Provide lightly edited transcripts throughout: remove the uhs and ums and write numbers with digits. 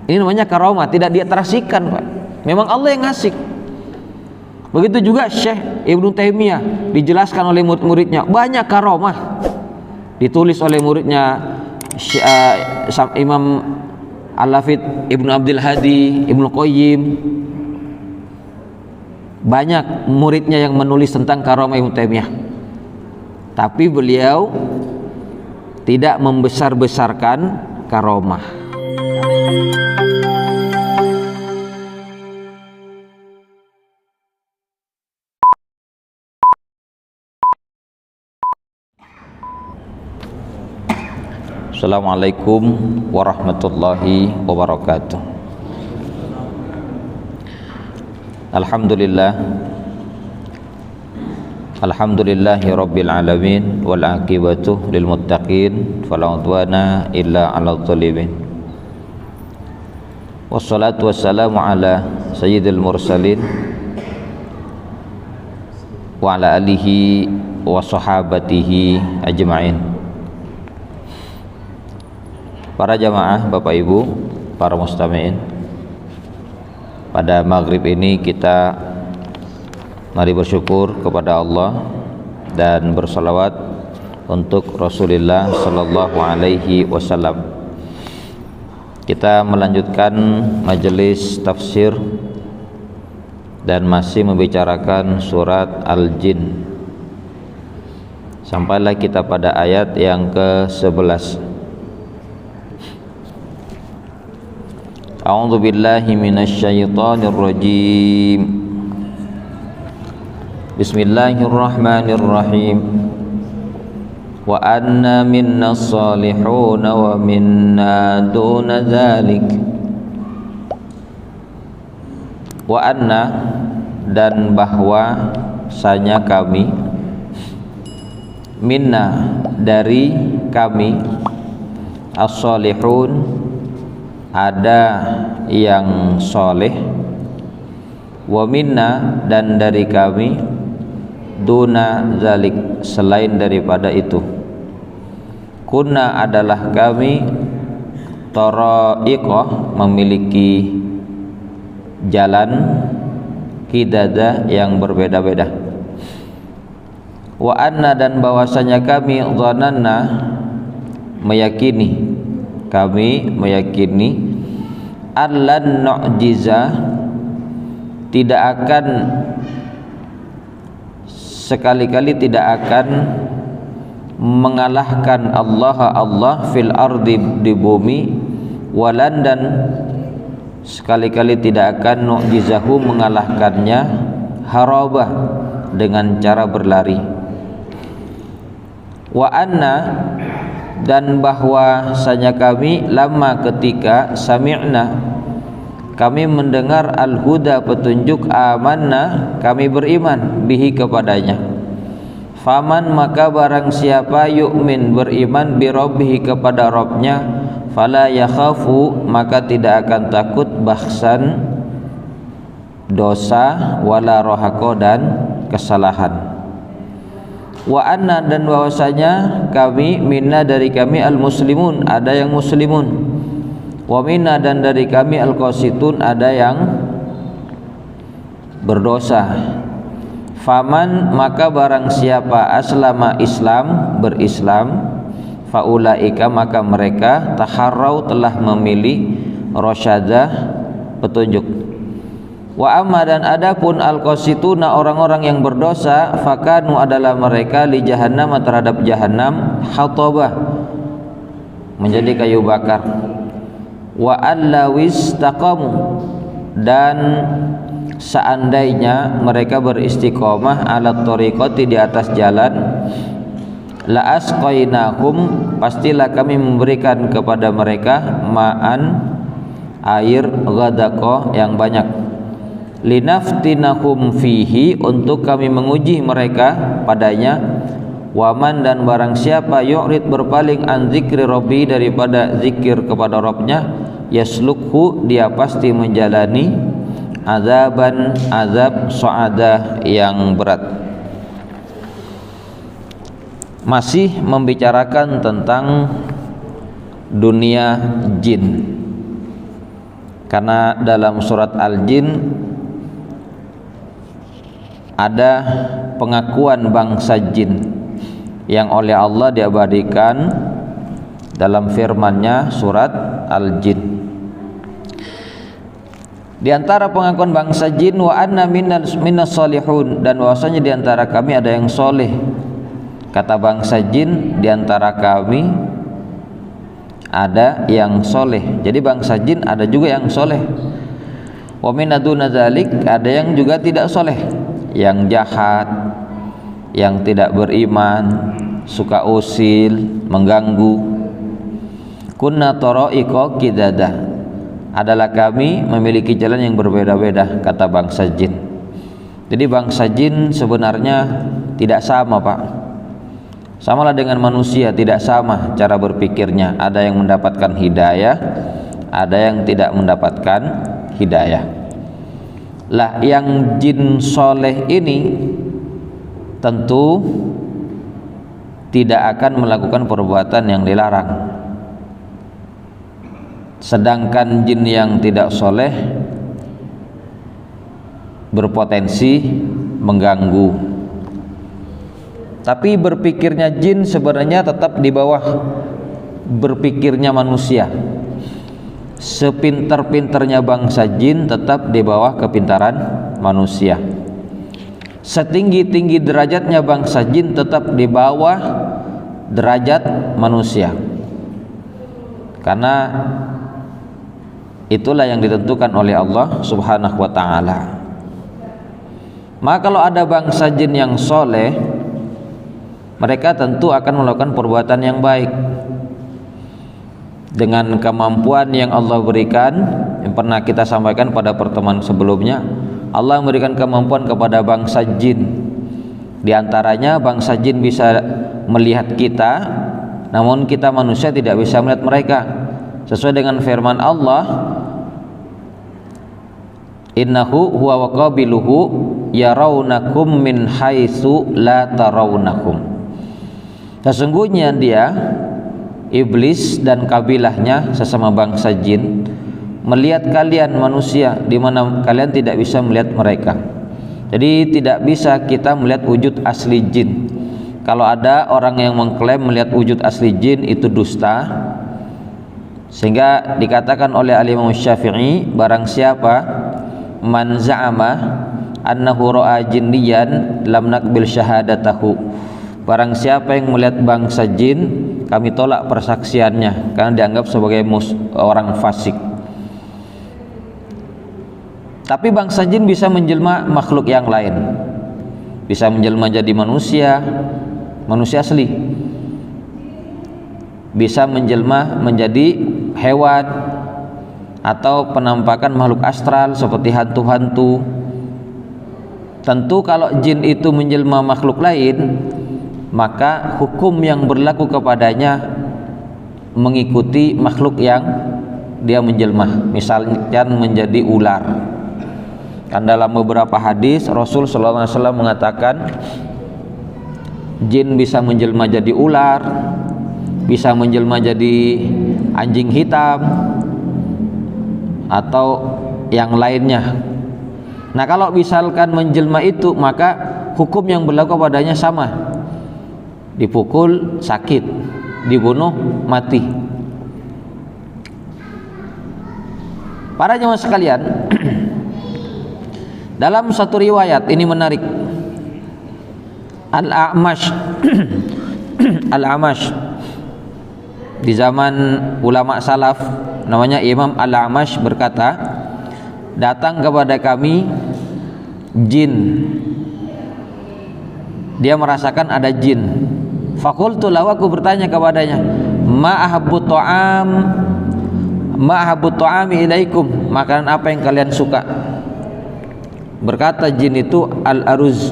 Ini namanya karomah, tidak diatrasikan, Pak. Memang Allah yang ngasih. Begitu juga Syekh Ibnu Taimiyah, dijelaskan oleh murid-muridnya, banyak karomah ditulis oleh muridnya Imam Al-Hafidz Ibnu Abdul Hadi, Ibnu Qayyim. Banyak muridnya yang menulis tentang karomah Ibnu Taimiyah. Tapi beliau tidak membesar-besarkan karomah. Assalamualaikum warahmatullahi wabarakatuh. Alhamdulillahi rabbil alamin, wal aqibatu lil muttaqin, fala udwana illa 'alal zalimin. Wassalatu wassalamu ala sayyidil mursalin wa ala alihi wa sahabatihi ajma'in. Para jamaah, Bapak Ibu, para mustami'in, pada maghrib ini kita mari bersyukur kepada Allah dan bersalawat untuk Rasulullah sallallahu alaihi wasallam. Kita melanjutkan majelis tafsir dan masih membicarakan surat Al-Jin. Sampailah kita pada ayat yang ke-11. A'udzu billahi minasyaitonir rajim. Bismillahirrahmanirrahim. Wa anna minnas salihun wa minna duna dzalik. Wa anna, dan bahwa sanya kami, minna, dari kami, as-salihun, ada yang soleh, wa minna, dan dari kami, duna zalik, selain daripada itu. Kunna, adalah kami, tara'iqah, memiliki jalan, qidada, yang berbeda-beda. Wa anna, dan bahwasanya kami, dhananna, meyakini, kami meyakini, allan nu'jiza, tidak akan, sekali-kali tidak akan mengalahkan Allah fil ardi, di bumi, walan, dan sekali-kali tidak akan nu'jizahu, mengalahkannya, harabah, dengan cara berlari. Wa anna, dan bahwasanya kami, lama, ketika, sami'na, kami mendengar, al-huda, petunjuk, amanna, kami beriman, bihi, kepadanya. Faman, maka barang siapa, yu'min, beriman, bi rabbihi, kepada Rabbnya, fala yakhafu, maka tidak akan takut, bakhsan, dosa, wala rohako, dan kesalahan. Wa anna, dan bahwasanya kami, minna, dari kami, al-muslimun, ada yang muslimun, wa minna, dan dari kami, al-qasitun, ada yang berdosa. Faman, maka barang siapa, aslama, Islam, berislam, faulaika, maka mereka, taharrau, telah memilih, rasyadah, petunjuk. Wa amma, dan adapun al-qasituna, orang-orang yang berdosa, fakanu, adalah mereka, li jahannam, terhadap jahannam, hatabah, menjadi kayu bakar. Wa allawis taqamu, dan seandainya mereka beristiqomah, ala tariqati, di atas jalan, la asqainahum, pastilah kami memberikan kepada mereka, ma'an, air, ghadaqah, yang banyak, linaftinahum fihi, untuk kami menguji mereka padanya. Waman, dan barang siapa, yu'rid, berpaling, an zikri rabbi, daripada zikir kepada Rabbnya, yaslukhu, dia pasti menjalani, azaban, azab, su'adah, yang berat. Masih membicarakan tentang dunia jin. Karena dalam surat Al-Jin ada pengakuan bangsa jin yang oleh Allah diabadikan dalam firman-Nya surat Al-Jin. Di antara pengakuan bangsa jin, wa anna minas solihun, dan bahwasanya di antara kami ada yang soleh. Kata bangsa jin, di antara kami ada yang soleh. Jadi bangsa jin ada juga yang soleh. Wa min aduna dzalik, ada yang juga tidak soleh, yang jahat, yang tidak beriman, suka usil, mengganggu. Kunna tara'iqa qidadah, adalah kami memiliki jalan yang berbeda-beda, kata bangsa jin. Jadi bangsa jin sebenarnya tidak sama, Pak. Samalah dengan manusia, tidak sama cara berpikirnya. Ada yang mendapatkan hidayah, ada yang tidak mendapatkan hidayah. Lah yang jin soleh ini tentu tidak akan melakukan perbuatan yang dilarang. Sedangkan jin yang tidak soleh berpotensi mengganggu. Tapi berpikirnya jin sebenarnya tetap di bawah berpikirnya manusia. Sepintar-pintarnya bangsa jin tetap di bawah kepintaran manusia. Setinggi-tinggi derajatnya bangsa jin tetap di bawah derajat manusia. Karena itulah yang ditentukan oleh Allah Subhanahu wa ta'ala. Maka kalau ada bangsa jin yang soleh, mereka tentu akan melakukan perbuatan yang baik dengan kemampuan yang Allah berikan. Yang pernah kita sampaikan pada pertemuan sebelumnya, Allah memberikan kemampuan kepada bangsa jin. Di antaranya bangsa jin bisa melihat kita, namun kita manusia tidak bisa melihat mereka. Sesuai dengan firman Allah, innahu huwa wa qabiluhu yarawnakum min haitsu la tarawnakum. Sesungguhnya dia, iblis dan kabilahnya sesama bangsa jin, melihat kalian manusia di mana kalian tidak bisa melihat mereka. Jadi tidak bisa kita melihat wujud asli jin. Kalau ada orang yang mengklaim melihat wujud asli jin, itu dusta. Sehingga dikatakan oleh Al-Imam Syafi'i, barang siapa man za'ama annahu ra'a jinniyan lam naqbil syahadatahu. Barang siapa yang melihat bangsa jin, kami tolak persaksiannya karena dianggap sebagai orang fasik. Tapi bangsa jin bisa menjelma makhluk yang lain. Bisa menjelma jadi manusia, manusia asli. Bisa menjelma menjadi hewan atau penampakan makhluk astral seperti hantu-hantu. Tentu kalau jin itu menjelma makhluk lain, maka hukum yang berlaku kepadanya mengikuti makhluk yang dia menjelma. Misalnya menjadi ular. Kan dalam beberapa hadis Rasul sallallahu alaihi wasallam mengatakan jin bisa menjelma jadi ular, bisa menjelma jadi anjing hitam atau yang lainnya. Nah, kalau misalkan menjelma itu, maka hukum yang berlaku padanya sama. Dipukul sakit, dibunuh mati. Para jemaah sekalian, dalam satu riwayat ini menarik. Al-A'mash Al-A'mash di zaman ulama salaf namanya Imam Al-A'mash berkata, datang kepada kami jin. Dia merasakan ada jin. Fakultu lahu, aku bertanya kepadanya, ma ahabbu ta'ami ilaikum, makanan apa yang kalian suka? Berkata jin itu al-aruz,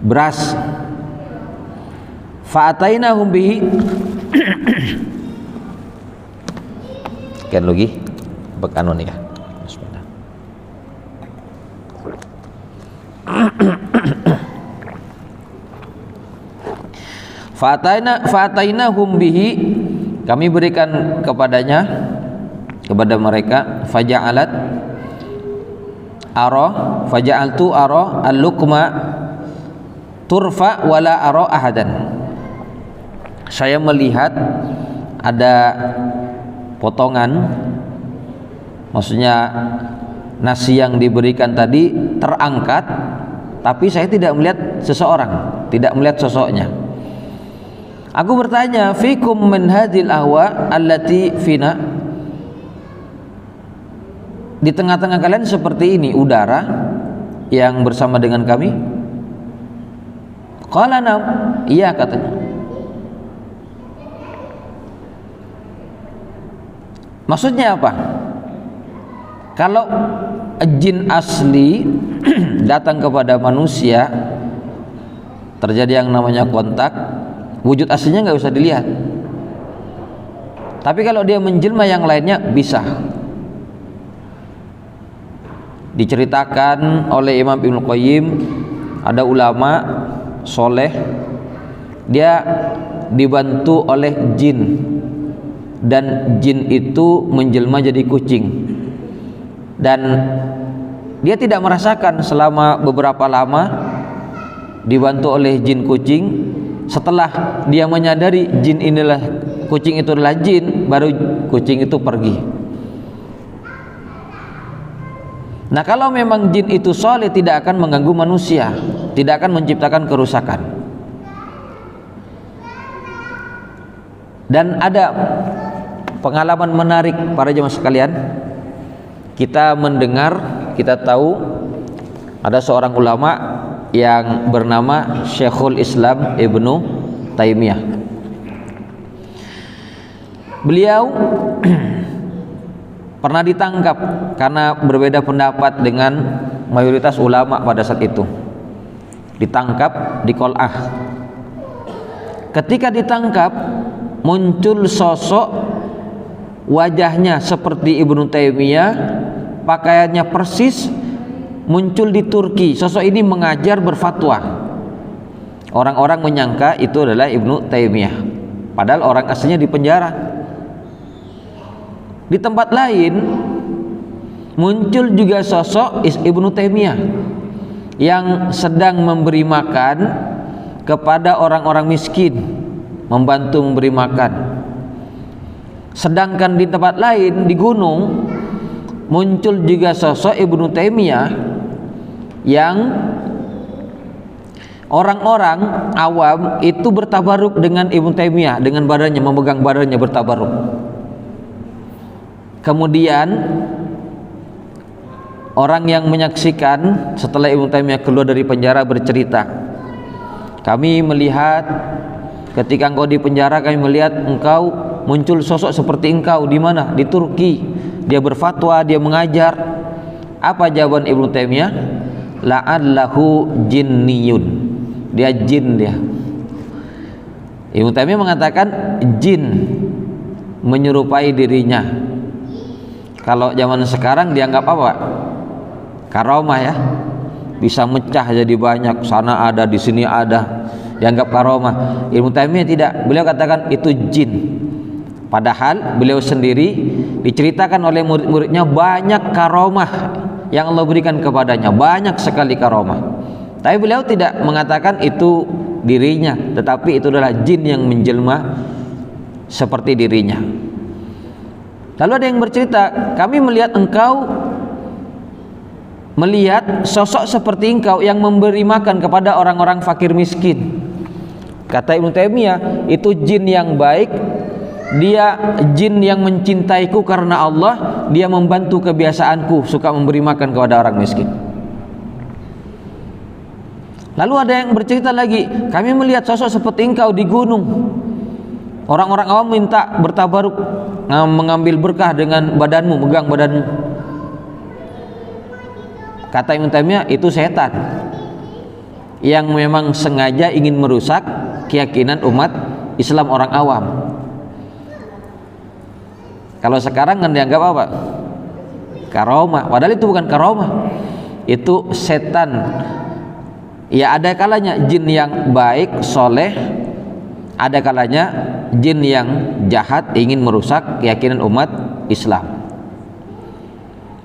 beras. Fa'atainahum bihi kan lagi bekanon ya. Bismillah. Fa'atainahum bihi Kami berikan kepada mereka faja'altu ara al-luqma turfa wala ara ahadan. Saya melihat ada potongan, maksudnya nasi yang diberikan tadi terangkat, tapi saya tidak melihat seseorang, tidak melihat sosoknya. Aku bertanya, fikum min hadhil ahwa allati fina, di tengah-tengah kalian seperti ini udara yang bersama dengan kami? Qala nam, iya katanya. Maksudnya apa? Kalau jin asli datang kepada manusia, terjadi yang namanya kontak, wujud aslinya nggak usah dilihat. Tapi kalau dia menjelma yang lainnya bisa. Diceritakan oleh Imam Ibnu Qayyim, ada ulama soleh, dia dibantu oleh jin, dan jin itu menjelma jadi kucing, dan dia tidak merasakan selama beberapa lama dibantu oleh jin kucing. Setelah dia menyadari kucing itu adalah jin, baru kucing itu pergi. Nah, kalau memang jin itu soleh, tidak akan mengganggu manusia, tidak akan menciptakan kerusakan. Dan ada pengalaman menarik para jemaah sekalian. Kita mendengar, kita tahu ada seorang ulama yang bernama Syekhul Islam Ibnu Taimiyah. Beliau pernah ditangkap karena berbeda pendapat dengan mayoritas ulama pada saat itu. Ditangkap di Qol'ah. Ketika ditangkap, muncul sosok, wajahnya seperti Ibnu Taimiyah, pakaiannya persis, muncul di Turki. Sosok ini mengajar, berfatwa. Orang-orang menyangka itu adalah Ibnu Taimiyah, padahal orang aslinya di penjara. Di tempat lain muncul juga sosok Ibnu Taimiyah yang sedang memberi makan kepada orang-orang miskin, membantu memberi makan. Sedangkan di tempat lain, di gunung, muncul juga sosok Ibnu Taimiyah yang orang-orang awam itu bertabaruk dengan Ibnu Taimiyah, dengan badannya, memegang badannya bertabaruk. Kemudian orang yang menyaksikan setelah Ibnu Taimiyah keluar dari penjara bercerita, kami melihat ketika engkau di penjara, kami melihat engkau muncul sosok seperti engkau. Di mana? Di Turki. Dia berfatwa, dia mengajar. Apa jawaban Ibnu Taimiyah? La'allahu jinniyun. Dia jin dia. Ibnu Taimiyah mengatakan jin menyerupai dirinya. Kalau zaman sekarang dianggap apa? Karomah ya. Bisa mecah jadi banyak, sana ada, di sini ada, dianggap karomah. Ibnu Taimiyah tidak. Beliau katakan itu jin. Padahal beliau sendiri diceritakan oleh murid-muridnya banyak karomah yang Allah berikan kepadanya, banyak sekali karomah. Tapi beliau tidak mengatakan itu dirinya, tetapi itu adalah jin yang menjelma seperti dirinya. Lalu ada yang bercerita, kami melihat engkau, melihat sosok seperti engkau yang memberi makan kepada orang-orang fakir miskin. Kata Ibnu Taimiyah, itu jin yang baik, dia jin yang mencintaiku karena Allah, dia membantu kebiasaanku suka memberi makan kepada orang miskin. Lalu ada yang bercerita lagi, kami melihat sosok seperti engkau di gunung. Orang-orang awam minta bertabaruk, mengambil berkah dengan badanmu, megang badanmu. Kata Ibnu Taimiyah, itu setan yang memang sengaja ingin merusak keyakinan umat Islam orang awam. Kalau sekarang kan dianggap apa? Karomah. Padahal itu bukan karomah, itu setan. Ya, ada kalanya jin yang baik, soleh, ada kalanya jin yang jahat ingin merusak keyakinan umat Islam.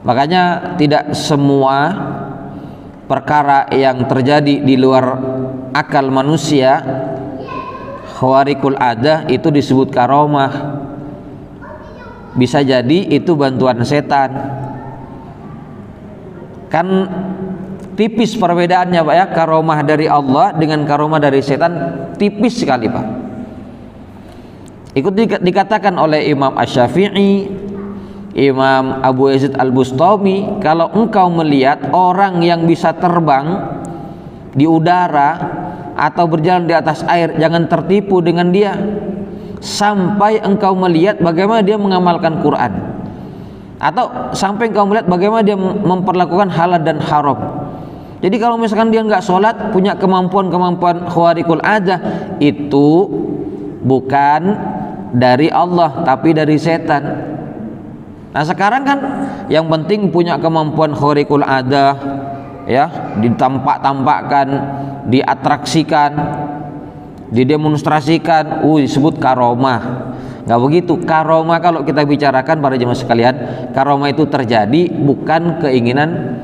Makanya tidak semua perkara yang terjadi di luar akal manusia, khawarikul adah, itu disebut karomah. Bisa jadi itu bantuan setan. Kan tipis perbedaannya Pak ya, karomah dari Allah dengan karomah dari setan tipis sekali Pak. Ikut dikatakan oleh Imam Asy-Syafi'i, Imam Abu Yazid Al-Bustami, kalau engkau melihat orang yang bisa terbang di udara atau berjalan di atas air, jangan tertipu dengan dia sampai engkau melihat bagaimana dia mengamalkan Quran, atau sampai engkau melihat bagaimana dia memperlakukan halal dan haram. Jadi kalau misalkan dia nggak sholat, punya kemampuan khawarikul adah, itu bukan dari Allah tapi dari setan. Nah sekarang kan yang penting punya kemampuan khawarikul adah, ya, ditampak-tampakkan, diatraksikan, didemonstrasikan, disebut karomah. Nggak begitu. Karomah kalau kita bicarakan para jemaah sekalian, karomah itu terjadi bukan keinginan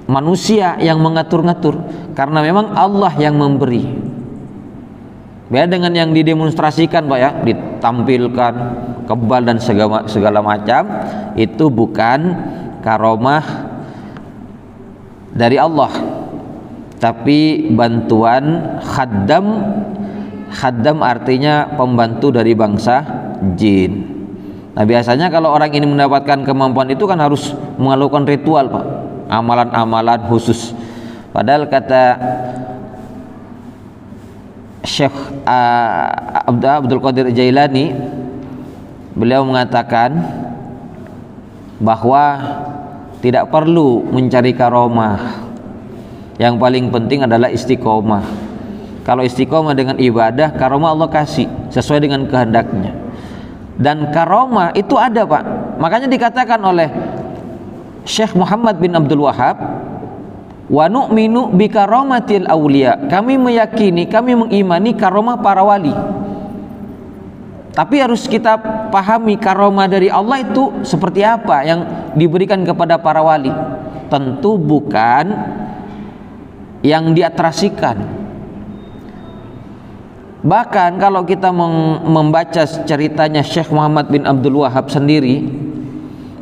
manusia yang mengatur-ngatur, karena memang Allah yang memberi. Beda dengan yang didemonstrasikan Pak ya, ditampilkan kebal dan segala macam, itu bukan karomah dari Allah, tapi bantuan khaddam. Khaddam artinya pembantu dari bangsa jin. Nah biasanya kalau orang ini mendapatkan kemampuan itu kan harus melakukan ritual Pak, amalan-amalan khusus. Padahal kata Syekh Abdul Qadir Jailani, beliau mengatakan bahwa tidak perlu mencari karomah, yang paling penting adalah istiqomah. Kalau istiqomah dengan ibadah, karomah Allah kasih sesuai dengan kehendaknya. Dan karomah itu ada Pak, makanya dikatakan oleh Syekh Muhammad bin Abdul Wahab, wa nu'minu bi karomatil aulia, kami meyakini, kami mengimani karomah para wali. Tapi harus kita pahami karomah dari Allah itu seperti apa yang diberikan kepada para wali. Tentu bukan yang diatrasikan. Bahkan kalau kita membaca ceritanya Syekh Muhammad bin Abdul Wahab sendiri,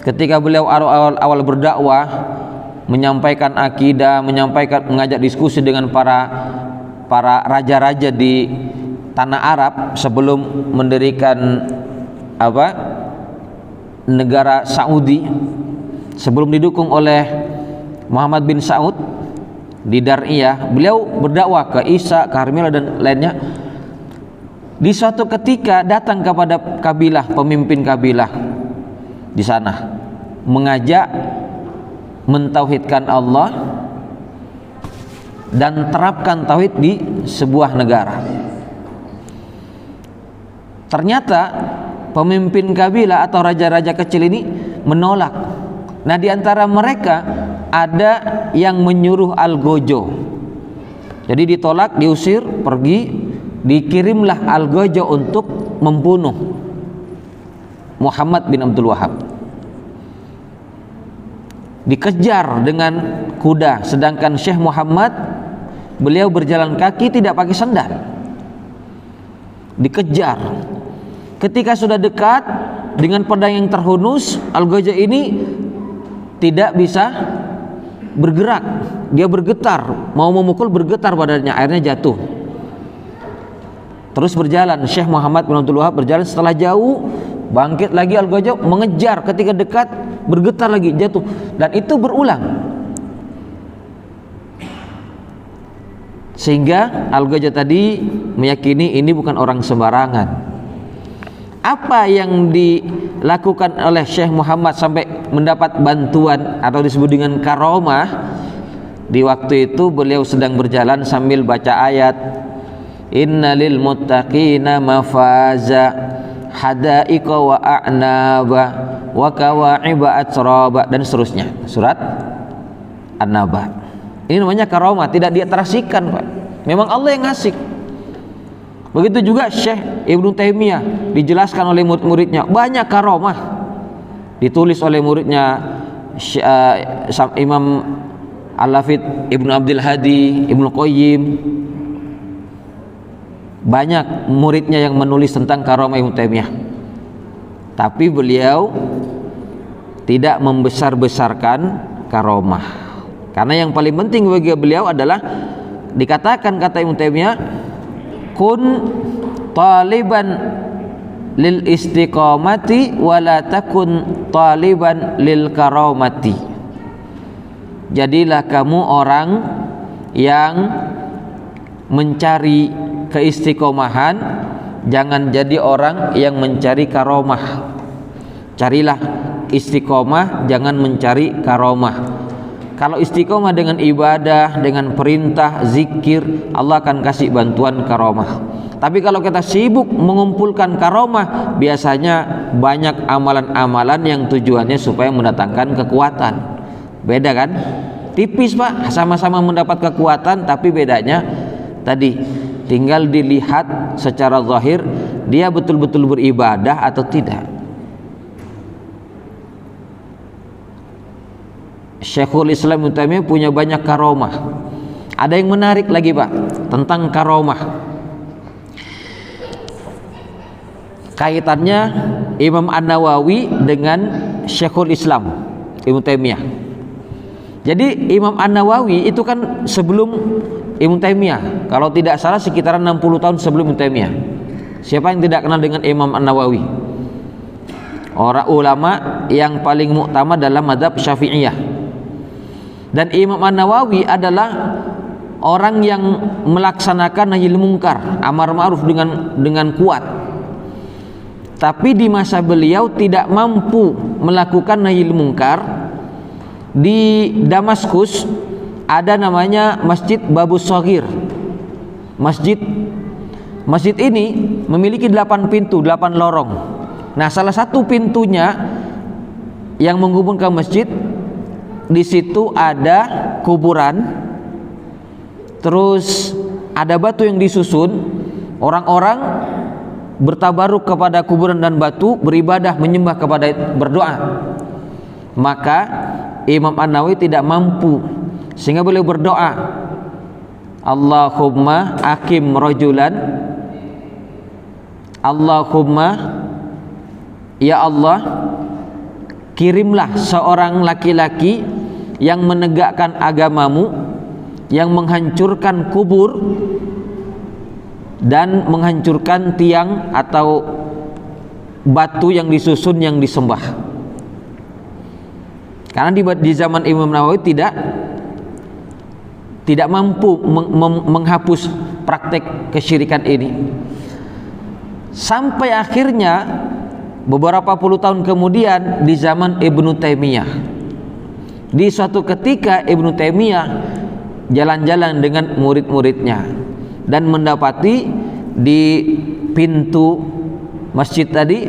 ketika beliau awal berdakwah, menyampaikan akidah, mengajak diskusi dengan para raja-raja di tanah Arab sebelum mendirikan negara Saudi, sebelum didukung oleh Muhammad bin Saud di Dar'iyah, beliau berdakwah ke Isa, ke Harmila dan lainnya. Di suatu ketika datang kepada kabilah, pemimpin kabilah di sana, mengajak mentauhidkan Allah dan terapkan tauhid di sebuah negara. Ternyata pemimpin kabilah atau raja-raja kecil ini menolak. Nah di antara mereka ada yang menyuruh Algojo. Jadi ditolak, diusir, pergi. Dikirimlah Algojo untuk membunuh Muhammad bin Abdul Wahab. Dikejar dengan kuda, sedangkan Syekh Muhammad beliau berjalan kaki, tidak pakai sandal. Dikejar. Ketika sudah dekat dengan pedang yang terhunus, Algojo ini tidak bisa bergerak. Dia bergetar, mau memukul, bergetar badannya, akhirnya jatuh. Terus berjalan, Syekh Muhammad bin Abdul Wahab berjalan, setelah jauh bangkit lagi Algojo, mengejar, ketika dekat bergetar lagi, jatuh, dan itu berulang. Sehingga Algojo tadi meyakini ini bukan orang sembarangan. Apa yang dilakukan oleh Syekh Muhammad sampai mendapat bantuan atau disebut dengan karomah? Di waktu itu beliau sedang berjalan sambil baca ayat, innalil muttaqina mafaza hadaiqa wa a'naba wa kawa'iba atraba, dan seterusnya, surat An-Naba. Ini namanya karomah, tidak diatrasikan Pak. Memang Allah yang ngasih. Begitu juga Syekh Ibnu Taimiyah, dijelaskan oleh murid-muridnya banyak karomah, ditulis oleh muridnya Imam Al-Hafidz Ibnu Abdul Hadi, Ibnu Qayyim. Banyak muridnya yang menulis tentang karomah Ibnu Taimiyah. Tapi beliau tidak membesar-besarkan karomah. Karena yang paling penting bagi beliau adalah dikatakan, kata Ibnu Taimiyah, kun taliban lil istiqamati wala takun taliban lil karamati. Jadilah kamu orang yang mencari keistiqomahan, jangan jadi orang yang mencari karomah. Carilah istiqomah, jangan mencari karomah. Kalau istiqomah dengan ibadah, dengan perintah, zikir, Allah akan kasih bantuan karomah. Tapi kalau kita sibuk mengumpulkan karomah, biasanya banyak amalan-amalan yang tujuannya supaya mendatangkan kekuatan. Beda kan? Tipis Pak, sama-sama mendapat kekuatan, tapi bedanya tadi tinggal dilihat secara zahir dia betul-betul beribadah atau tidak. Syekhul Islam Ibnu Taimiyah punya banyak karomah. Ada yang menarik lagi Pak tentang karomah. Kaitannya Imam An-Nawawi dengan Syekhul Islam Ibnu Taimiyah. Jadi Imam An-Nawawi itu kan sebelum Ibnu Taimiyah, kalau tidak salah sekitaran 60 tahun sebelum Ibnu Taimiyah. Siapa yang tidak kenal dengan Imam An-Nawawi? Orang ulama yang paling muktamad dalam mazhab Syafi'iyah. Dan Imam An-Nawawi adalah orang yang melaksanakan nahi mungkar, amar ma'ruf dengan kuat. Tapi di masa beliau tidak mampu melakukan nahi mungkar. Di Damaskus ada namanya Masjid Babus Shaghir. Masjid ini memiliki 8 pintu, 8 lorong. Nah, salah satu pintunya yang menghubungkan masjid, di situ ada kuburan, terus ada batu yang disusun. Orang-orang bertabaruk kepada kuburan dan batu, beribadah, menyembah kepada, berdoa. Maka Imam An-Nawawi tidak mampu, sehingga beliau berdoa, Allahumma akim rajulan, Allahumma, ya Allah, kirimlah seorang laki-laki yang menegakkan agamamu, yang menghancurkan kubur dan menghancurkan tiang atau batu yang disusun yang disembah. Karena di zaman Imam Nawawi tidak mampu menghapus praktek kesyirikan ini. Sampai akhirnya beberapa puluh tahun kemudian di zaman Ibnu Taimiyah, di suatu ketika Ibnu Taimiyah jalan-jalan dengan murid-muridnya dan mendapati di pintu masjid tadi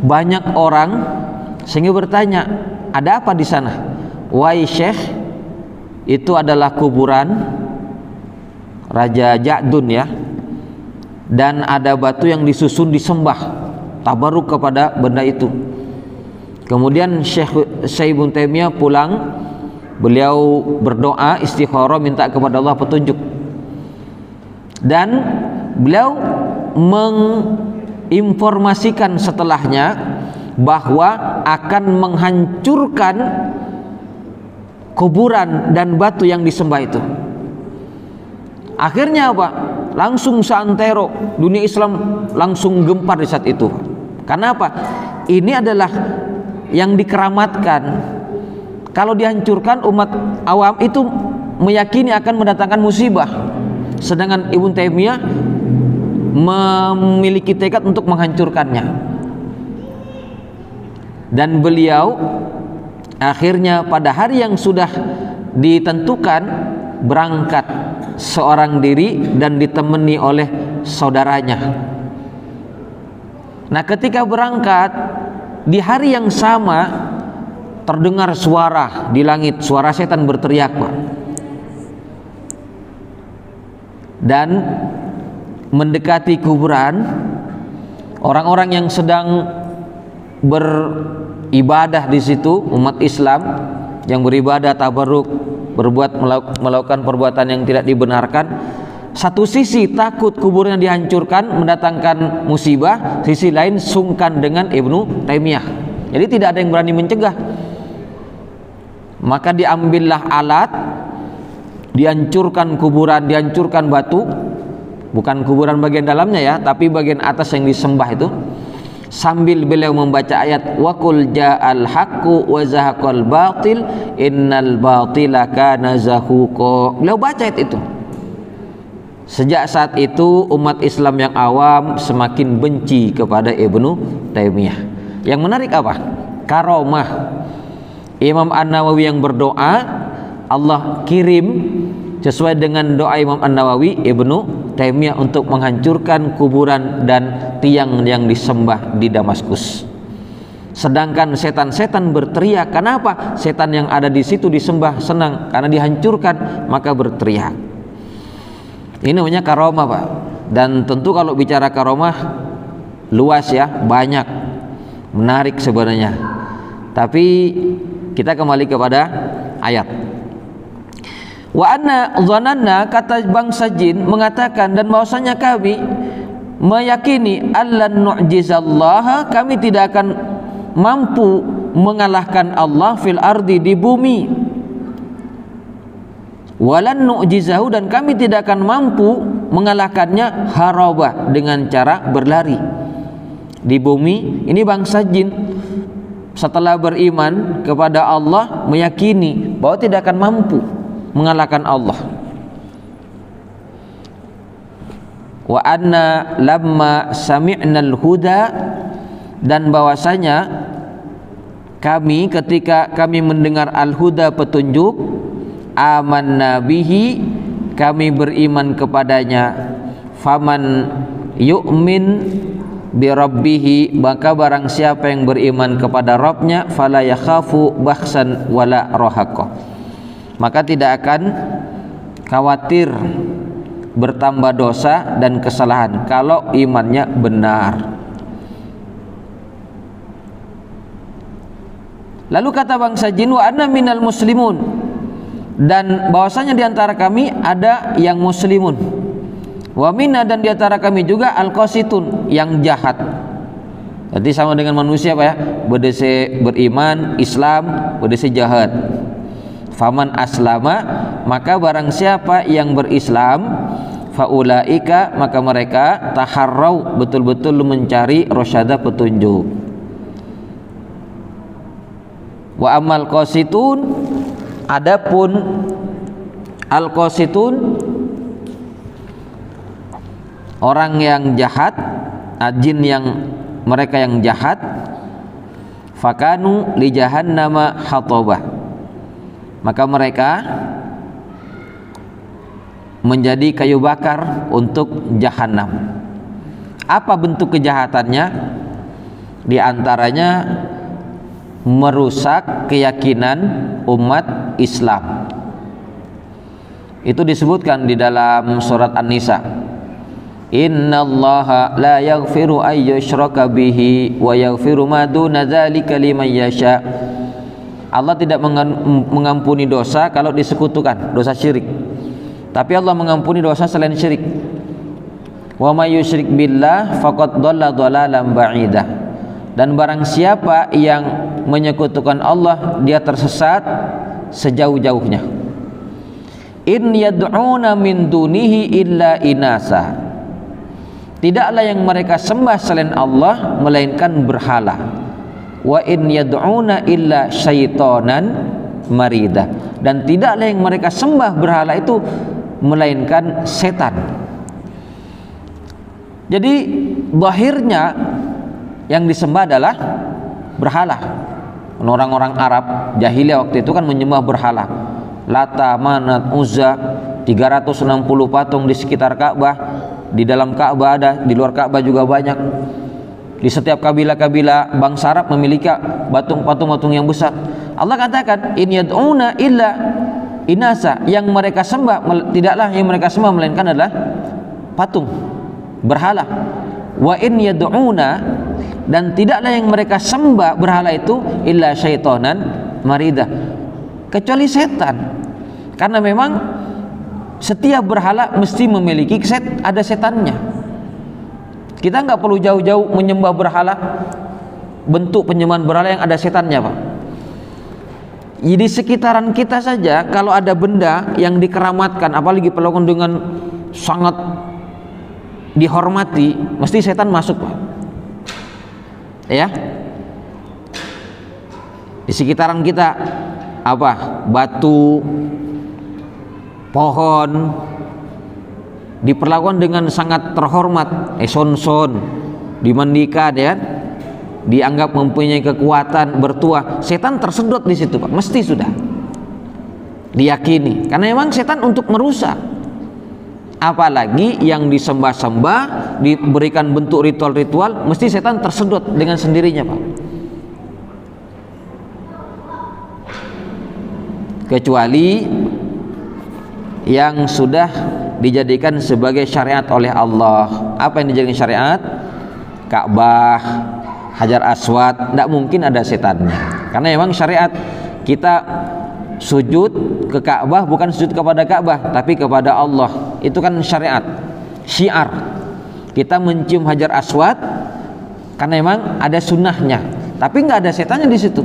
banyak orang, sehingga bertanya, ada apa di sana? Wahai Syekh, itu adalah kuburan Raja Ja'dun ya, dan ada batu yang disusun disembah, tabaruk kepada benda itu. Kemudian Syekh Ibnu Taimiyah pulang, beliau berdoa istikharah, minta kepada Allah petunjuk, dan beliau menginformasikan setelahnya bahwa akan menghancurkan kuburan dan batu yang disembah itu. Akhirnya apa? Langsung seantero dunia Islam langsung gempar di saat itu. Karena apa? Ini adalah yang dikeramatkan. Kalau dihancurkan, umat awam itu meyakini akan mendatangkan musibah. Sedangkan Ibnu Taimiyah memiliki tekad untuk menghancurkannya. Dan beliau akhirnya pada hari yang sudah ditentukan berangkat seorang diri dan ditemani oleh saudaranya. Nah, ketika berangkat di hari yang sama terdengar suara di langit, suara setan berteriak Pak. dan mendekati kuburan, orang-orang yang sedang beribadah di situ, umat Islam yang beribadah tabarruk, melakukan perbuatan yang tidak dibenarkan. Satu sisi takut kuburnya dihancurkan, mendatangkan musibah, sisi lain sungkan dengan Ibnu Taimiyah. Jadi tidak ada yang berani mencegah. Maka diambillah alat, dihancurkan kuburan, dihancurkan batu, bukan kuburan bagian dalamnya ya, tapi bagian atas yang disembah itu, sambil beliau membaca ayat wa qul ja'al haqqu wa zahaqal batil innal batila kana zahuqa. Beliau baca ayat itu. Sejak saat itu umat Islam yang awam semakin benci kepada Ibnu Taimiyah. Yang menarik apa? Karomah. Imam An-Nawawi yang berdoa, Allah kirim sesuai dengan doa Imam An-Nawawi Ibnu Taimiyah untuk menghancurkan kuburan dan tiang yang disembah di Damaskus. Sedangkan setan-setan berteriak, kenapa? Setan yang ada di situ disembah senang, karena dihancurkan maka berteriak. Ini namanya karomah, Pak. Dan tentu kalau bicara karomah luas ya, banyak, menarik sebenarnya. Tapi kita kembali kepada ayat. Wa anna dhananna, kata bangsa jin mengatakan, dan bahwasanya kami meyakini allan nu'jizallaha, kami tidak akan mampu mengalahkan Allah fil ardi, di bumi. Walan nu'jizahu, dan kami tidak akan mampu mengalahkannya haraba, dengan cara berlari di bumi. Ini bangsa jin setelah beriman kepada Allah meyakini bahwa tidak akan mampu mengalahkan Allah. Wa anna lamma sami'nal huda, dan bahwasanya kami ketika kami mendengar al-huda, petunjuk, amanna bihi, kami beriman kepadanya. Faman yu'min bi rabbihi, maka barang siapa yang beriman kepada Rabbnya, fala yakhafu bakhsan wala rahaqa, maka tidak akan khawatir bertambah dosa dan kesalahan kalau imannya benar. Lalu kata bangsa jin, wa anna minal muslimun, dan bahwasanya di antara kami ada yang muslimun, wa minna, dan di antara kami juga al-qasitun, yang jahat. Jadi sama dengan manusia Pak ya, berdese beriman Islam, berdese jahat. Faman aslama, maka barang siapa yang berislam, faulaika, maka mereka taharrau, betul-betul mencari rasyada, petunjuk. Wa amal qasitun, adapun al-qasitun, orang yang jahat, jin yang mereka yang jahat, fakanu li jahannama hatabah, maka mereka menjadi kayu bakar untuk jahanam. Apa bentuk kejahatannya? Di antaranya merusak keyakinan umat Islam. Itu disebutkan di dalam surat An-Nisa. Innallaha la yaghfiru ay yushraka bihi wa yaghfiru ma duna dzalika liman yasha. Allah tidak mengampuni dosa kalau disekutukan, dosa syirik. Tapi Allah mengampuni dosa selain syirik. Wa may yusyrik billah faqad dhalla dhalalan ba'idah. Dan barang siapa yang menyekutukan Allah, dia tersesat sejauh-jauhnya. In yad'una min dunihi illa inasa, tidaklah yang mereka sembah selain Allah melainkan berhala. Wa in yad'una illa syaitanan marida, dan tidaklah yang mereka sembah berhala itu melainkan setan. Jadi zahirnya yang disembah adalah berhala. Orang-orang Arab jahiliyah waktu itu kan menyembah berhala. Lata, Manat, Uzza, 360 patung di sekitar Ka'bah. Di dalam Ka'bah ada, di luar Ka'bah juga banyak. Di setiap kabilah-kabilah bangsa Arab memiliki patung-patung yang besar. Allah katakan, in yad'una illa inasa, yang mereka sembah tidaklah yang mereka sembah melainkan adalah patung, berhala. Wa in yad'una, dan tidaklah yang mereka sembah berhala itu illa syaitonan marida, kecuali setan. Karena memang setiap berhala mesti memiliki ada setannya. Kita nggak perlu jauh-jauh menyembah berhala, bentuk penyembahan berhala yang ada setannya, Pak. Di sekitaran kita saja kalau ada benda yang dikeramatkan, apalagi perlakuan dengan sangat dihormati, mesti setan masuk, Pak. Ya, di sekitaran kita apa, batu, pohon diperlakukan dengan sangat terhormat, son-son, dimandikan, ya, dianggap mempunyai kekuatan, bertuah. Setan tersedot di situ, Pak, mesti sudah diyakini, karena memang setan untuk merusak. Apalagi yang disembah-sembah, diberikan bentuk ritual-ritual, mesti setan tersedot dengan sendirinya, Pak. Kecuali yang sudah dijadikan sebagai syariat oleh Allah. Apa yang dijadikan syariat? Ka'bah, Hajar Aswad, tidak mungkin ada setannya. Karena memang syariat kita sujud ke Ka'bah bukan sujud kepada Ka'bah, tapi kepada Allah. Itu kan syariat, syiar. Kita mencium Hajar Aswad karena memang ada sunnahnya, tapi nggak ada setannya di situ.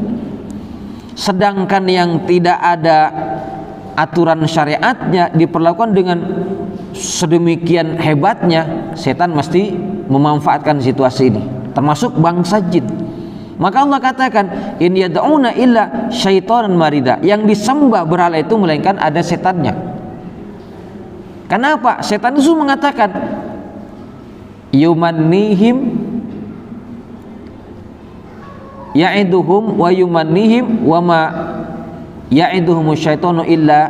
Sedangkan yang tidak ada aturan syariatnya diperlakukan dengan sedemikian hebatnya, setan mesti memanfaatkan situasi ini, termasuk bangsa jin. Maka Allah katakan, in yad'una illa syaitonan marida, yang disembah berhala itu melainkan ada setannya. Kenapa? Setan itu mengatakan yumannihim ya'iduhum wa yumannihim wa ma ya'iduhum syaitanu illa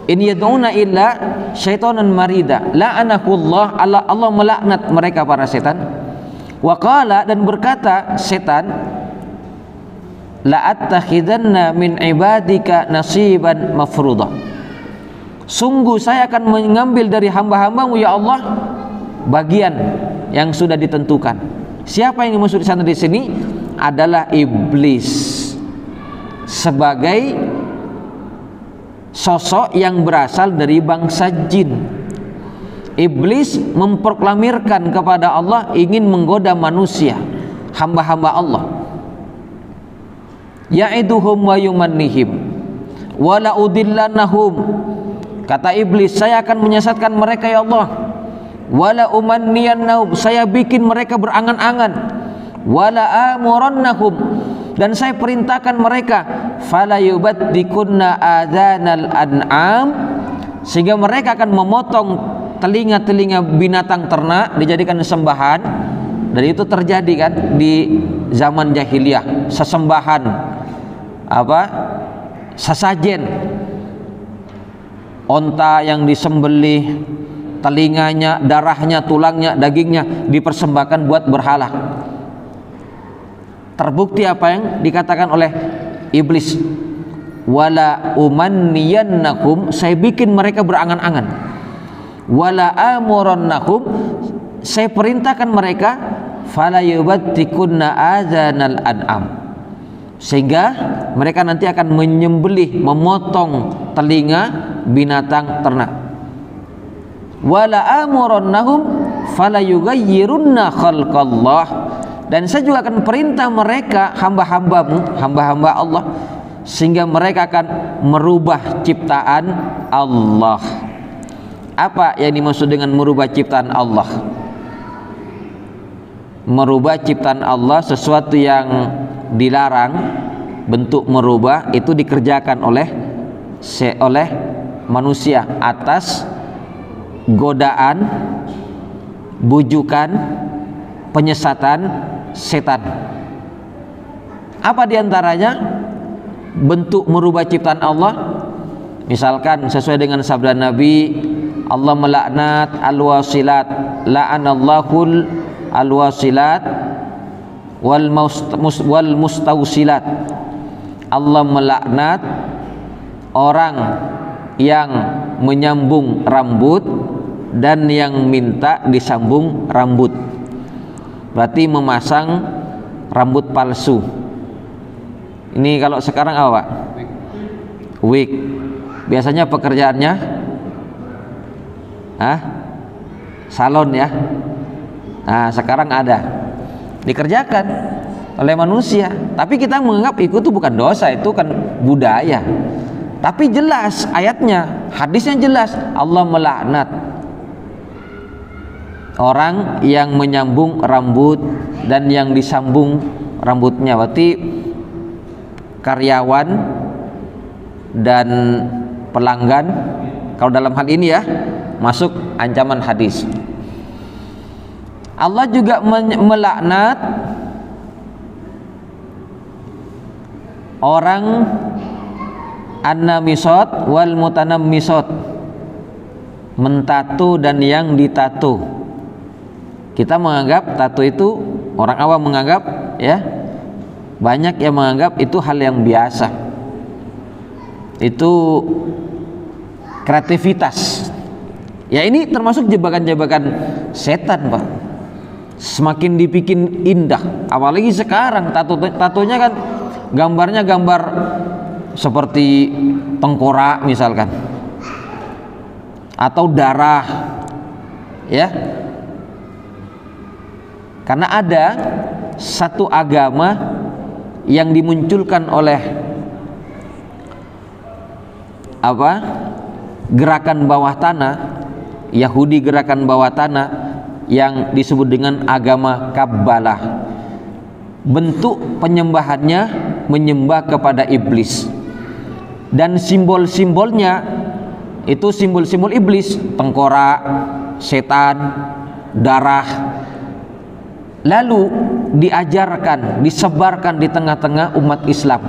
in yad'una illa syaitonan marida la'anakullah, Allah melaknat mereka para setan. Wa qala, dan berkata setan, la'attakhidanna min ibadika nasiban mafruḍa, sungguh saya akan mengambil dari hamba-hambamu ya Allah bagian yang sudah ditentukan. Siapa yang dimaksud di sana di sini? Adalah iblis sebagai sosok yang berasal dari bangsa jin. Iblis memproklamirkan kepada Allah ingin menggoda manusia, hamba-hamba Allah. Ya'iduhum wa yumannihim wa la udillannahum, kata iblis, saya akan menyesatkan mereka ya Allah. Wa la umanniyannahum, saya bikin mereka berangan-angan. Wa la amurannahum, dan saya perintahkan mereka, fala yubaddikunna adhanal an'am, sehingga mereka akan memotong telinga-telinga binatang ternak dijadikan sembahan. Dan itu terjadi kan di zaman jahiliyah, sesembahan apa, sesajen, onta yang disembelih, telinganya, darahnya, tulangnya, dagingnya dipersembahkan buat berhala. Terbukti apa yang dikatakan oleh iblis, wala umanniyannakum, saya bikin mereka berangan-angan, wala amurannakum, saya perintahkan mereka, fala yubattikunna adzanal an'am, sehingga mereka nanti akan menyembelih, memotong telinga binatang ternak. Wala amurannahum fala yughayyirunna khalqallah, dan saya juga akan perintah mereka, hamba-hambamu, hamba-hamba Allah, sehingga mereka akan merubah ciptaan Allah. Apa yang dimaksud dengan merubah ciptaan Allah? Merubah ciptaan Allah, sesuatu yang dilarang, bentuk merubah itu dikerjakan oleh manusia atas godaan, bujukan, penyesatan setan. Apa diantaranya bentuk merubah ciptaan Allah? Misalkan sesuai dengan sabda Nabi, Allah melaknat al-wasilat, la'anallahul al-wasilat wal mustawsilat. Allah melaknat orang yang menyambung rambut dan yang minta disambung rambut. Berarti memasang rambut palsu. Ini kalau sekarang apa, Pak? Wig. Biasanya pekerjaannya salon ya. Nah, sekarang ada dikerjakan oleh manusia, tapi kita menganggap itu tuh bukan dosa, itu kan budaya. Tapi jelas ayatnya, hadisnya jelas, Allah melaknat orang yang menyambung rambut dan yang disambung rambutnya. Berarti karyawan dan pelanggan, kalau dalam hal ini ya, masuk ancaman hadis. Allah juga melaknat orang an-namisot wal mutanammisot, mentatu dan yang ditatu. Kita menganggap tato itu, orang awam menganggap ya, banyak yang menganggap itu hal yang biasa, itu kreativitas. Ya ini termasuk jebakan-jebakan setan, Pak. Semakin dibikin indah, apalagi sekarang tatonya kan gambarnya gambar seperti tengkorak misalkan, atau darah ya. Karena ada satu agama yang dimunculkan oleh gerakan bawah tanah, Yahudi, gerakan bawah tanah yang disebut dengan agama Kabbalah. Bentuk penyembahannya menyembah kepada iblis, dan simbol-simbolnya itu simbol-simbol iblis, tengkorak, setan, darah. Lalu diajarkan, disebarkan di tengah-tengah umat Islam,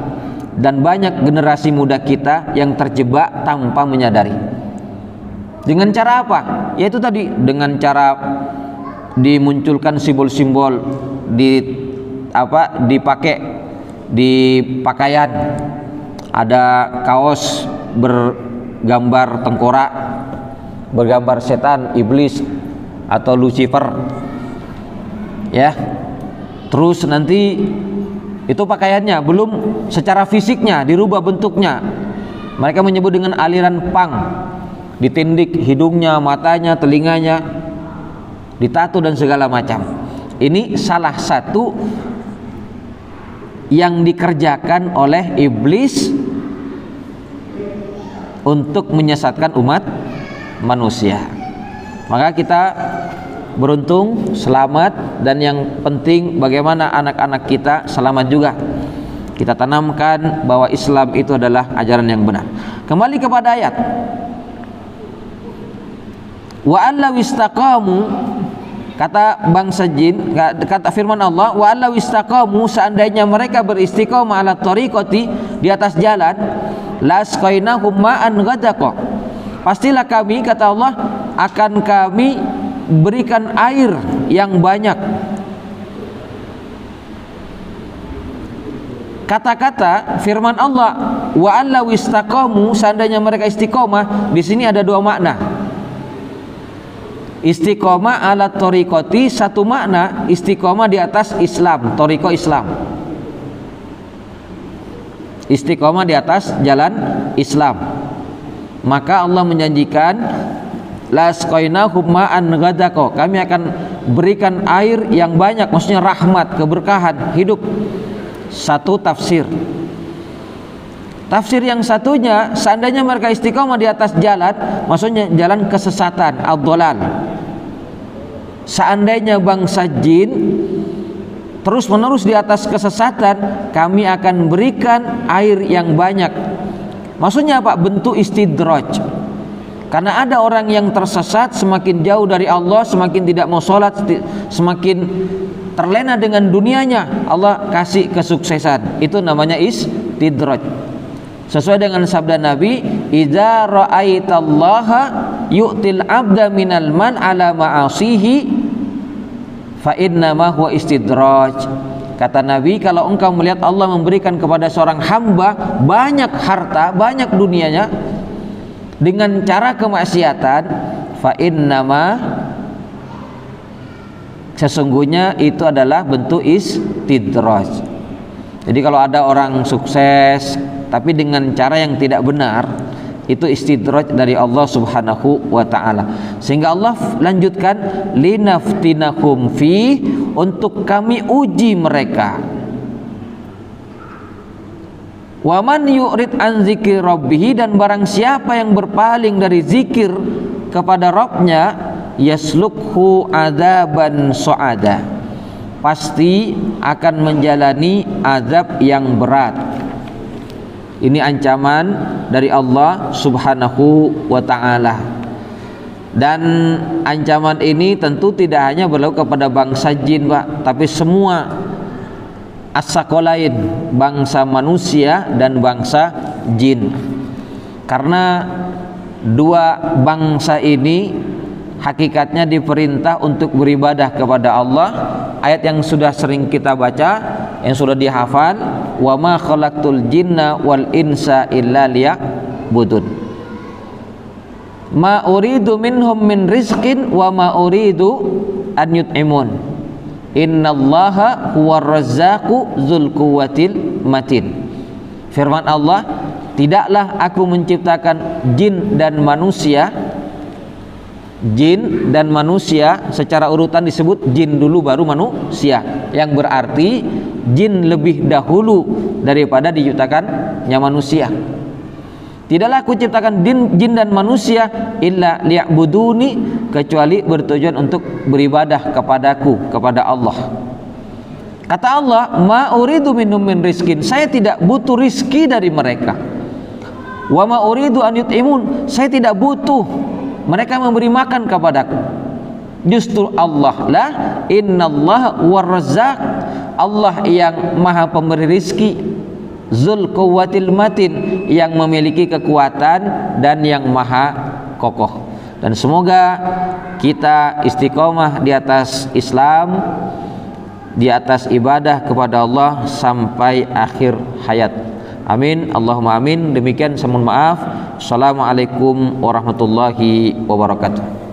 dan banyak generasi muda kita yang terjebak tanpa menyadari. Dengan cara apa? Yaitu tadi, dengan cara dimunculkan simbol-simbol dipakai di pakaian. Ada kaos bergambar tengkorak, bergambar setan, iblis atau Lucifer ya. Terus nanti itu pakaiannya, belum secara fisiknya dirubah bentuknya. Mereka menyebut dengan aliran punk, ditindik hidungnya, matanya, telinganya, ditato dan segala macam. Ini salah satu yang dikerjakan oleh iblis untuk menyesatkan umat manusia. Maka kita beruntung, selamat, dan yang penting bagaimana anak-anak kita selamat juga. Kita tanamkan bahwa Islam itu adalah ajaran yang benar. Kembali kepada ayat, wa allaw istaqamu, kata bangsa jin, kata firman Allah, wa allaw istaqamu, seandainya mereka beristiqamah ala tariqati, di atas jalan, lasqainahum ma'an ghadaqa, pastilah kami, kata Allah, akan kami berikan air yang banyak. Kata-kata firman Allah wa allaw istaqamu, seandainya mereka istiqomah, di sini ada dua makna. Istiqomah ala tariqati, satu makna istiqomah di atas Islam, tariqah Islam. Istiqomah di atas jalan Islam. Maka Allah menjanjikan lasqainahum ma'an ghadaqa, kami akan berikan air yang banyak, maksudnya rahmat, keberkahan hidup. Satu tafsir. Tafsir yang satunya, seandainya mereka istiqomah di atas jalan, maksudnya jalan kesesatan, ad-dhalal. Seandainya bangsa jin terus menerus di atas kesesatan, kami akan berikan air yang banyak. Maksudnya apa? Bentuk istidraj. Karena ada orang yang tersesat, semakin jauh dari Allah, semakin tidak mau sholat, semakin terlena dengan dunianya, Allah kasih kesuksesan. Itu namanya istidraj. Sesuai dengan sabda Nabi, idza ra'aitallaha yu'til abda minal man ala ma'asihi fa inna ma huwa istidraj. Kata Nabi, kalau engkau melihat Allah memberikan kepada seorang hamba banyak harta, banyak dunianya dengan cara kemaksiatan, fa innama, sesungguhnya itu adalah bentuk istidraj. Jadi kalau ada orang sukses tapi dengan cara yang tidak benar, itu istidraj dari Allah Subhanahu wa taala. Sehingga Allah lanjutkan, linaftinakum fi, untuk kami uji mereka. Wa man yu'rid an zikri rabbih, dan barang siapa yang berpaling dari zikir kepada Rabbnya, yaslukhu adaban su'ada, pasti akan menjalani azab yang berat. Ini ancaman dari Allah Subhanahu wa ta'ala. Dan ancaman ini tentu tidak hanya berlaku kepada bangsa jin, Pak, tapi semua as-sakolain, bangsa manusia dan bangsa jin. Karena dua bangsa ini hakikatnya diperintah untuk beribadah kepada Allah. Ayat yang sudah sering kita baca, yang sudah dihafal, wa ma khalaqtul jinna wal insa illa liya'budun. Ma uridu minhum min rizqin wa ma uridu an yut'imun. Innallaha huwar razzaqu dzul quwwatil matin. Firman Allah, tidaklah aku menciptakan jin dan manusia. Jin dan manusia secara urutan disebut jin dulu baru manusia, yang berarti jin lebih dahulu daripada diciptakannya manusia. Tidaklah aku ciptakan jin dan manusia illa liya'buduni, kecuali bertujuan untuk beribadah kepadaku, kepada Allah. Kata Allah, ma uridu minhum min rizkin, saya tidak butuh rizki dari mereka. Wa ma uridu an yut'imun, saya tidak butuh mereka memberi makan kepadaku. Justru Allah lah, innallaha huwar razzaq, Allah yang maha pemberi rizki, dzul quwwatil matin, yang memiliki kekuatan dan yang maha kokoh. Dan semoga kita istiqomah di atas Islam, di atas ibadah kepada Allah sampai akhir hayat. Amin, Allahumma amin. Demikian, saya mohon maaf. Assalamualaikum warahmatullahi wabarakatuh.